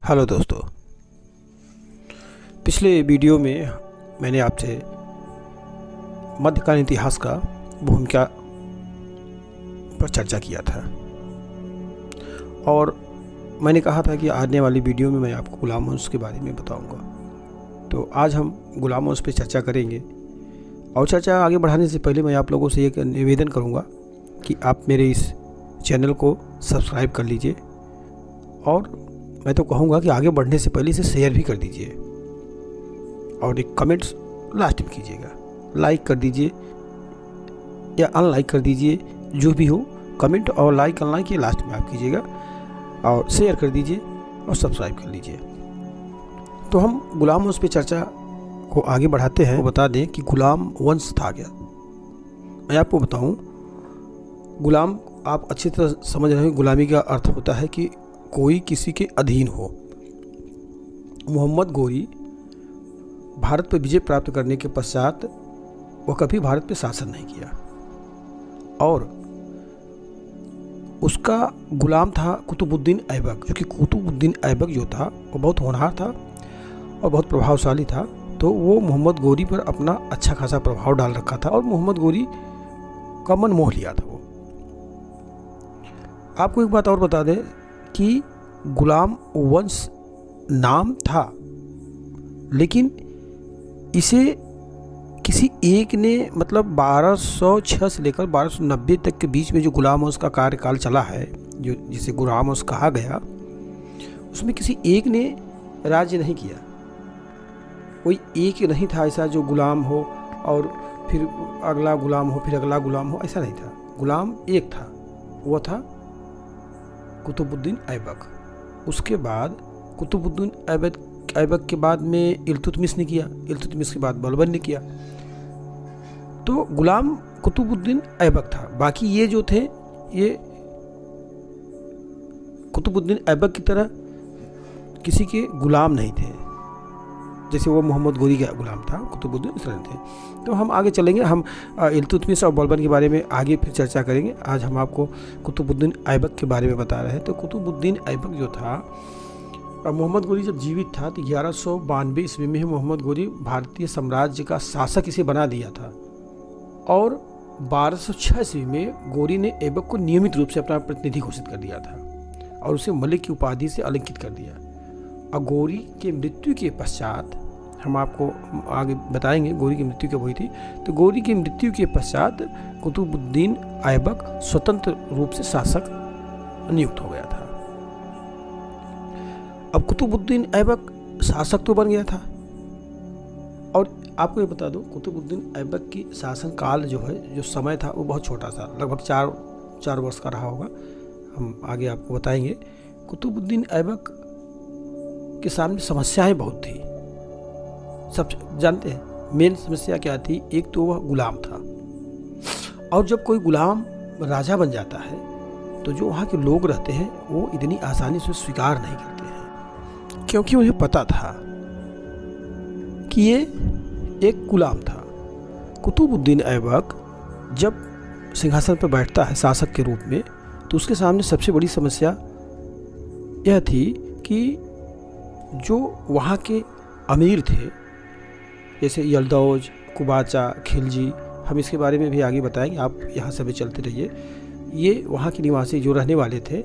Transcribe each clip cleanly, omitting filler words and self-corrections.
Hello दोस्तों, पिछले video में मैंने आपसे मध्यकालीन इतिहास का भूमिका पर चर्चा किया था और मैंने कहा था कि आने वाली वीडियो में मैं आपको गुलाम वंश के बारे में बताऊंगा। तो आज हम गुलाम वंश पे चर्चा करेंगे और चर्चा आगे बढ़ाने से पहले मैं आप लोगों से एक निवेदन करूंगा कि आप मेरे इस चैनल को सब्सक्राइब कर लीजिए और मैं तो कहूँगा कि आगे बढ़ने से पहले इसे शेयर भी कर दीजिए और एक कमेंट्स लास्ट में कीजिएगा। लाइक कर दीजिए या अनलाइक कर दीजिए, जो भी हो। कमेंट और लाइक अनलाइक ये लास्ट में आप कीजिएगा और शेयर कर दीजिए और सब्सक्राइब कर लीजिए। तो हम गुलाम वंश पे चर्चा को आगे बढ़ाते हैं। बता दें कि गुलाम वंश था क्या। मैं आपको बताऊं, गुलाम आप अच्छी तरह समझ रहे हैं। गुलामी का अर्थ होता है कि कोई किसी के अधीन हो। मोहम्मद गोरी भारत पर विजय प्राप्त करने के पश्चात वह कभी भारत पर शासन नहीं किया और उसका गुलाम था कुतुबुद्दीन ऐबक, जो कि कुतुबुद्दीन ऐबक जो था वो बहुत होनहार था और बहुत प्रभावशाली था। तो वो मोहम्मद गोरी पर अपना अच्छा खासा प्रभाव डाल रखा था और मोहम्मद गोरी का मन मोह लिया था वो। आपको एक बात और बता दें कि गुलाम वंश नाम था, लेकिन इसे किसी एक ने मतलब 1206 से लेकर 1290 तक के बीच में जो गुलाम वंश का कार्यकाल चला है, जो जिसे गुलाम वंश कहा गया, उसमें किसी एक ने राज्य नहीं किया। कोई एक नहीं था ऐसा जो गुलाम हो और फिर अगला गुलाम हो, फिर अगला गुलाम हो, ऐसा नहीं था। गुलाम एक था, वह था कुतुबुद्दीन ऐबक। उसके बाद कुतुबुद्दीन ऐबक के बाद में इल्तुतमिश ने किया, इल्तुतमिश के बाद बलबन ने किया। तो गुलाम कुतुबुद्दीन ऐबक था। बाकी ये जो थे ये कुतुबुद्दीन ऐबक की तरह किसी के गुलाम नहीं थे, जैसे वो मोहम्मद गोरी का गुलाम था। कुतुबुद्दीन इस तरह थे। तो हम आगे चलेंगे, हम इल्तुतमिश और बलबन के बारे में आगे फिर चर्चा करेंगे। आज हम आपको कुतुबुद्दीन ऐबक के बारे में बता रहे हैं। तो कुतुबुद्दीन ऐबक जो था, मोहम्मद गोरी जब जीवित था तो 1192 ईस्वी में मोहम्मद गोरी भारतीय साम्राज्य का शासक इसे बना दिया था और 1206 ईस्वी में गोरी ने ऐबक को नियमित रूप से अपना प्रतिनिधि घोषित कर दिया था और उसे मलिक की उपाधि से अलंकृत कर दिया। और गोरी के मृत्यु के पश्चात, हम आपको आगे बताएंगे गोरी की मृत्यु कब हुई थी। तो गोरी की मृत्यु के पश्चात कुतुबुद्दीन ऐबक स्वतंत्र रूप से शासक नियुक्त हो गया था। अब कुतुबुद्दीन ऐबक शासक तो बन गया था और आपको ये बता दो, कुतुबुद्दीन ऐबक की शासनकाल जो है, जो समय था, वो बहुत छोटा था, लगभग चार वर्ष का रहा होगा। हम आगे आपको बताएंगे। कुतुबुद्दीन ऐबक के सामने समस्याएं बहुत थी। सब जानते हैं मेन समस्या क्या थी। एक तो वह गुलाम था और जब कोई गुलाम राजा बन जाता है तो जो वहाँ के लोग रहते हैं वो इतनी आसानी से स्वीकार नहीं करते हैं, क्योंकि उन्हें पता था कि ये एक गुलाम था। कुतुबुद्दीन ऐबक जब सिंहासन पर बैठता है शासक के रूप में, तो उसके सामने सबसे बड़ी समस्या यह थी कि जो वहाँ के अमीर थे, जैसे यल्दौज, कुबाचा, खिलजी, हम इसके बारे में भी आगे बताएंगे, आप यहाँ से भी चलते रहिए। ये वहाँ के निवासी जो रहने वाले थे,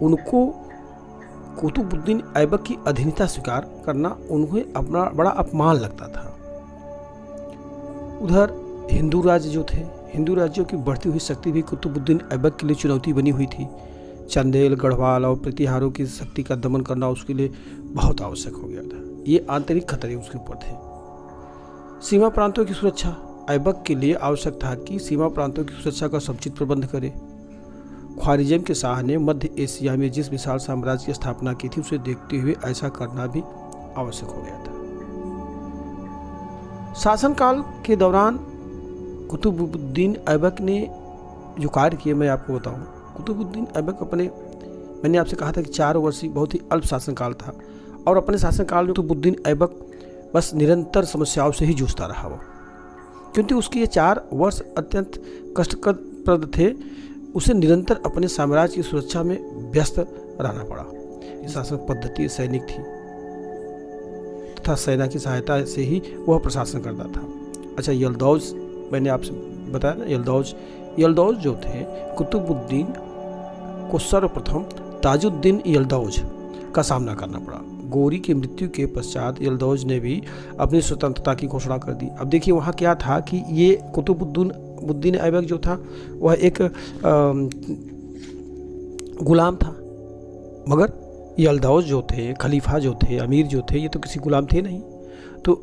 उनको कुतुबुद्दीन ऐबक की अधीनता स्वीकार करना उन्हें अपना बड़ा अपमान लगता था। उधर हिंदू राज्य जो थे, हिंदू राज्यों की बढ़ती हुई शक्ति भी कुतुबुद्दीन ऐबक के लिए चुनौती बनी हुई थी। चंदेल, गढ़वाल और प्रतिहारों की शक्ति का दमन करना उसके लिए बहुत आवश्यक हो गया था। ये आंतरिक खतरे उसके ऊपर थे। सीमा प्रांतों की सुरक्षा ऐबक के लिए आवश्यक था कि सीमा प्रांतों की सुरक्षा का समुचित प्रबंध करे। ख्वारिज़म के शाह ने मध्य एशिया में जिस विशाल साम्राज्य की स्थापना की थी, उसे देखते हुए ऐसा करना भी आवश्यक हो गया था। शासनकाल के दौरान कुतुबुद्दीन ऐबक ने जो कार्य किए मैं आपको बताऊं। कुतुबुद्दीन ऐबक मैंने आपसे कहा था कि 4 वर्षीय बहुत ही अल्प शासनकाल था और अपने शासनकाल में कुतुबुद्दीन ऐबक बस निरंतर समस्याओं से ही जूझता रहा वो, क्योंकि उसके ये 4 वर्ष अत्यंत कष्टप्रद थे। उसे निरंतर अपने साम्राज्य की सुरक्षा में व्यस्त रहना पड़ा। शासन पद्धति सैनिक थी तथा सेना की सहायता से ही वह प्रशासन करता था। अच्छा, यल्दौज मैंने आपसे बताया ना, यल्दौज जो थे, कुतुबुद्दीन को सर्वप्रथम ताजुद्दीन यल्दौज का सामना करना पड़ा। गोरी की मृत्यु के पश्चात यल्दौज ने भी अपनी स्वतंत्रता की घोषणा कर दी। अब देखिए वहाँ क्या था कि ये कुतुबुद्दीन ऐबक जो था वह एक गुलाम था, मगर यल्दौज जो थे, खलीफा जो थे, अमीर जो थे, ये तो किसी गुलाम थे नहीं। तो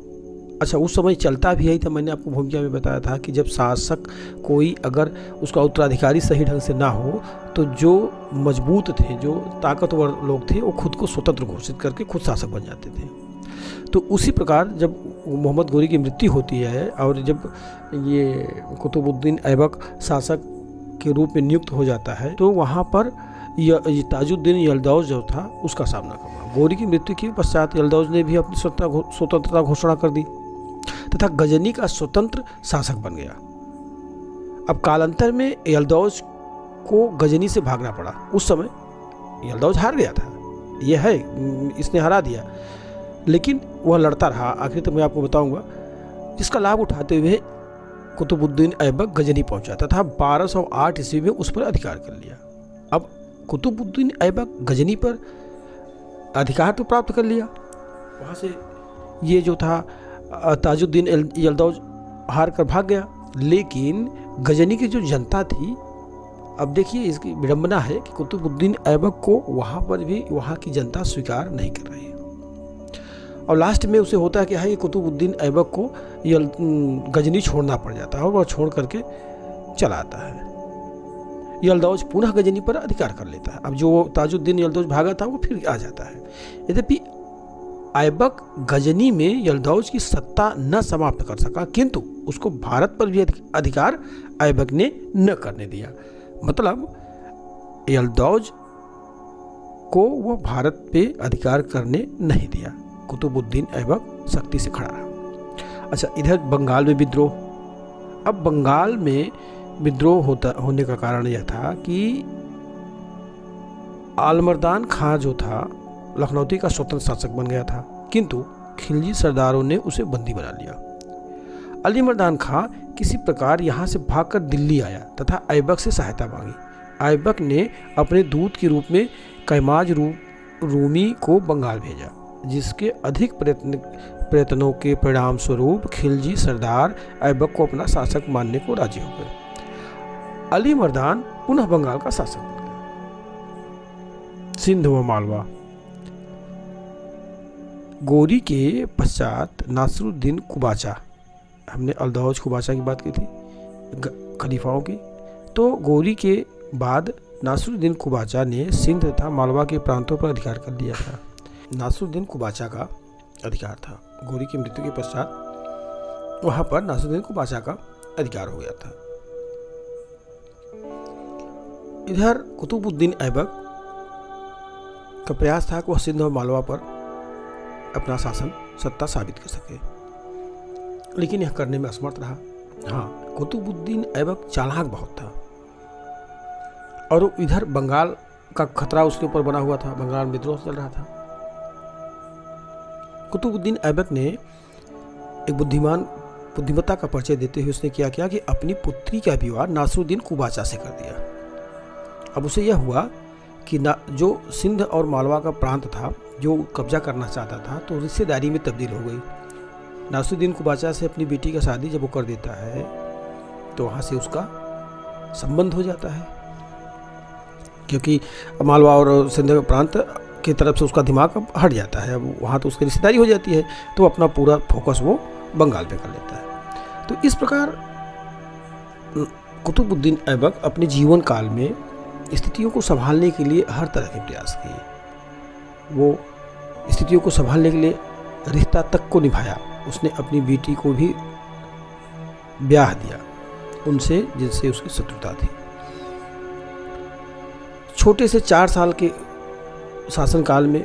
अच्छा, उस समय चलता भी यही था। मैंने आपको भूमिका में बताया था कि जब शासक कोई अगर उसका उत्तराधिकारी सही ढंग से ना हो तो जो मजबूत थे, जो ताकतवर लोग थे, वो खुद को स्वतंत्र घोषित करके खुद शासक बन जाते थे। तो उसी प्रकार जब मोहम्मद गोरी की मृत्यु होती है और जब ये कुतुबुद्दीन ऐबक शासक के रूप में नियुक्त हो जाता है, तो वहाँ पर ये ताजुद्दीन यल्दौज जो था उसका सामना करना। गोरी की मृत्यु के पश्चात यल्दौज ने भी अपनी स्वतंत्रता घोषणा कर दी तथा गजनी का स्वतंत्र शासक बन गया। अब कालांतर में यल्दौज को गजनी से भागना पड़ा। उस समय यल्दौज हार गया था, यह है, इसने हरा दिया, लेकिन वह लड़ता रहा। आखिर तक मैं आपको बताऊंगा। इसका लाभ उठाते हुए कुतुबुद्दीन ऐबक गजनी पहुंचा तथा 1208 ईस्वी में उस पर अधिकार कर लिया। अब कुतुबुद्दीन ऐबक गजनी पर अधिकार तो प्राप्त कर लिया, वहाँ से ये जो था ताजुद्दीन यल्दौज हार कर भाग गया, लेकिन गजनी की जो जनता थी, अब देखिए इसकी विडंबना है कि कुतुबुद्दीन ऐबक को वहाँ पर भी वहाँ की जनता स्वीकार नहीं कर रही है। और लास्ट में उसे होता है कि कि कुतुबुद्दीन ऐबक को गजनी छोड़ना पड़ जाता है और वह छोड़ करके चला आता है। यल्दौज पुनः गजनी पर अधिकार कर लेता है। अब जो ताजुद्दीन यल्दौज भागा था वो फिर आ जाता है। यद्यपि ऐबक गजनी में यल्दौज की सत्ता न समाप्त कर सका, किंतु उसको भारत पर भी अधिकार ऐबक ने न करने दिया। मतलब यल्दौज को वो भारत पे अधिकार करने नहीं दिया। कुतुबुद्दीन ऐबक शक्ति से खड़ा रहा। अच्छा, इधर बंगाल में विद्रोह। अब बंगाल में विद्रोह होने का कारण यह था कि आलमर्दान खां जो था लखनौती का स्वतंत्र शासक बन गया था, किंतु खिलजी सरदारों ने उसे बंदी बना लिया। अली मर्दान खां किसी प्रकार यहाँ से भागकर दिल्ली आया तथा ऐबक से सहायता मांगी। ऐबक ने अपने दूत के रूप में कैमाज रूमी को बंगाल भेजा, जिसके अधिक प्रयत्नों के परिणाम स्वरूप खिलजी सरदार ऐबक को अपना शासक मानने को राजी हो गए। अली मर्दान पुनः बंगाल का शासक बन गया। सिंध व मालवा। गोरी के पश्चात नासिरुद्दीन कुबाचा, हमने यल्दौज कुबाचा की बात की थी खलीफाओं की, तो गोरी के बाद नासिरुद्दीन कुबाचा ने सिंध तथा मालवा के प्रांतों पर अधिकार कर लिया था। नासिरुद्दीन कुबाचा का अधिकार था। गोरी की मृत्यु के पश्चात वहाँ पर नासिरुद्दीन कुबाचा का अधिकार हो गया था। इधर कुतुबुद्दीन ऐबक का प्रयास था कि वह सिंध और मालवा पर अपना शासन सत्ता साबित कर सके, लेकिन यह करने में असमर्थ रहा। हाँ, कुतुबुद्दीन ऐबक चालाक बहुत था और इधर बंगाल का खतरा उसके ऊपर बना हुआ था, बंगाल में विद्रोह चल रहा था। कुतुबुद्दीन ऐबक ने एक बुद्धिमत्ता का परिचय देते हुए उसने क्या किया कि अपनी पुत्री का विवाह नासिरुद्दीन कुबाचा से कर दिया। अब उसे यह हुआ कि जो सिंध और मालवा का प्रांत था जो कब्जा करना चाहता था, तो रिश्तेदारी में तब्दील हो गई। नासिरुद्दीन कुबाचा से अपनी बेटी का शादी जब वो कर देता है तो वहाँ से उसका संबंध हो जाता है, क्योंकि मालवा और सिंध प्रांत की तरफ से उसका दिमाग अब हट जाता है। अब वहाँ तो उसकी रिश्तेदारी हो जाती है, तो अपना पूरा फोकस वो बंगाल पे कर लेता है। तो इस प्रकार कुतुबुद्दीन ऐबक अपने जीवन काल में स्थितियों को संभालने के लिए हर तरह के प्रयास किए। वो स्थितियों को संभालने के लिए रिश्ता तक को निभाया। उसने अपनी बेटी को भी ब्याह दिया उनसे जिनसे उसकी शत्रुता थी। छोटे से 4 साल के शासनकाल में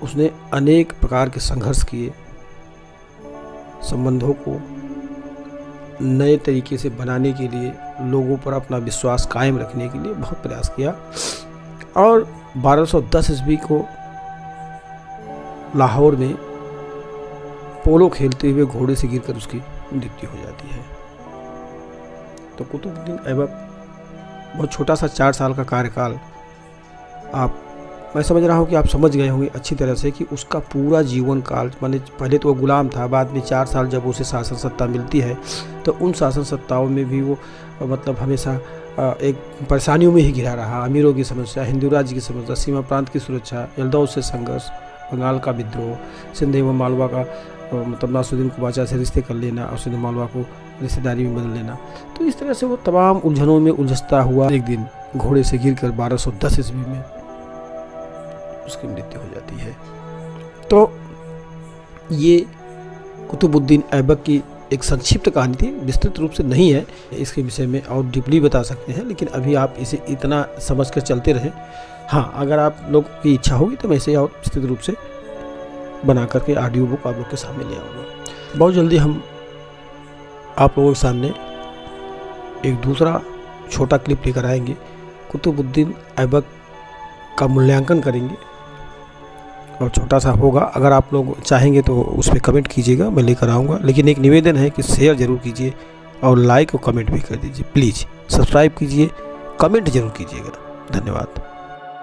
उसने अनेक प्रकार के संघर्ष किए, संबंधों को नए तरीके से बनाने के लिए, लोगों पर अपना विश्वास कायम रखने के लिए बहुत प्रयास किया और 1210 ईस्वी को लाहौर में पोलो खेलते हुए घोड़े से गिरकर उसकी मृत्यु हो जाती है। तो कुतुबुद्दीन ऐबक बहुत छोटा सा 4 साल का कार्यकाल, मैं समझ रहा हूँ कि आप समझ गए होंगे अच्छी तरह से कि उसका पूरा जीवन काल, माने पहले तो वो गुलाम था, बाद में 4 साल जब उसे शासन सत्ता मिलती है तो उन शासन सत्ताओं में भी वो मतलब हमेशा एक परेशानियों में ही घिरा रहा। अमीरों की समस्या, हिंदू राज्य की समस्या, सीमा प्रांत की सुरक्षा, यलदौद से संघर्ष, बंगाल का विद्रोह, सिंध एवं मालवा का मतलब नासुद्दीन कुबाचा से रिश्ते कर लेना और सिंध मालवा को रिश्तेदारी में बदल लेना। तो इस तरह से वो तमाम उलझनों में उलझता हुआ एक दिन घोड़े से गिरकर 1210 ईस्वी में उसकी मृत्यु हो जाती है। तो ये कुतुबुद्दीन ऐबक की एक संक्षिप्त कहानी थी, विस्तृत रूप से नहीं है, इसके विषय में और डीपली बता सकते हैं, लेकिन अभी आप इसे इतना समझ कर चलते रहें। हाँ, अगर आप लोग की इच्छा होगी तो मैं इसे और विस्तृत रूप से बना करके ऑडियो बुक आप लोग के सामने ले आऊँगा। बहुत जल्दी हम आप लोगों के सामने एक दूसरा छोटा क्लिप लेकर आएंगे, कुतुबुद्दीन ऐबक का मूल्यांकन करेंगे और छोटा सा होगा। अगर आप लोग चाहेंगे तो उस पर कमेंट कीजिएगा, मैं लेकर आऊँगा। लेकिन एक निवेदन है कि शेयर ज़रूर कीजिए और लाइक और कमेंट भी कर दीजिए। प्लीज़ सब्सक्राइब कीजिए, कमेंट ज़रूर कीजिएगा। धन्यवाद।